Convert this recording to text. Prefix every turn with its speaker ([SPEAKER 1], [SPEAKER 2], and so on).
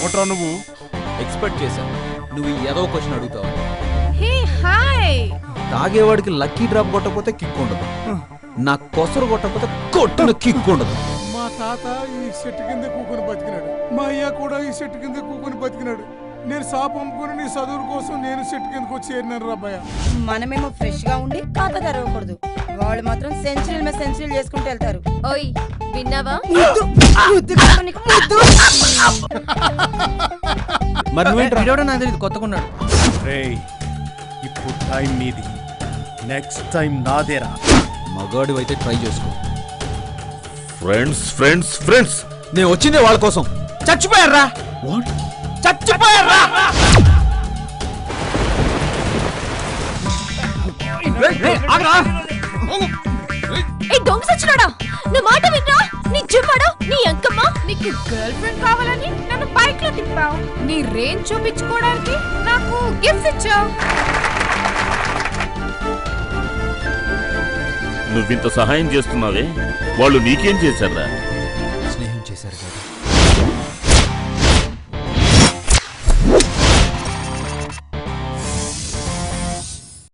[SPEAKER 1] ఎవట్రా నువ్వు?
[SPEAKER 2] ఎక్స్పెక్ట్ చేశాను నువ్వు ఏదో క్వశ్చన్ అడుగుతావు.
[SPEAKER 3] Hey hi.
[SPEAKER 2] తాగేవాడికి లక్కీ డ్రాప్ కొట్టకపోతే కిక్ ఉండదు, నా కొసరు కొట్టకపోతే కొట్టిన కిక్ ఉండదు.
[SPEAKER 1] మా తాత ఈ చెట్టు కింద కూకొని బతికినాడు, మా అయ్య కూడా ఈ చెట్టు కింద కూకొని బతికినాడు. నేను షాప్ అమ్ముకుని నీ చదువు కోసం నేను చెట్టు కిందకు వచ్చి చేరినాను రాబయ్య.
[SPEAKER 4] మనమేమో ఫ్రెష్ గా ఉండి ఖాతా తెరవకూడదు, వాళ్ళు మాత్రం సెంచరీల మీద సెంచరీలు చేసుకుంటూ వెళ్తారు.
[SPEAKER 3] ఓయ్ విన్నావా?
[SPEAKER 2] మరి నువ్వేంటి నాకు తెలియదు, కొత్తగా ఉన్నాడు.
[SPEAKER 1] రేయ్ ఇప్పుడు టైం నీది, నెక్స్ట్ టైం నాదేరా.
[SPEAKER 2] మగాడు అయితే ట్రై చేసుకో.
[SPEAKER 5] ఫ్రెండ్స్ ఫ్రెండ్స్ ఫ్రెండ్స్
[SPEAKER 2] నేను వచ్చిందే వాళ్ళ కోసం. చచ్చిపోయారా? చచ్చిపోయారా?
[SPEAKER 3] ఏ దొంగ సచ్చినాడా, నా మాట వినరా? నీ జిమ్మాడా, నీ అంకమ్మ నీకు గర్ల్ ఫ్రెండ్ కావాలని నన్ను బైక్ లో తిప్పావు, నీ రేంజ్ చూపించుకోవడానికి నాకు గిఫ్ట్స్ ఇచ్చావు.
[SPEAKER 5] నువ్వింత సహాయం చేస్తున్నావే, వాళ్ళు నీకేం చేశారా?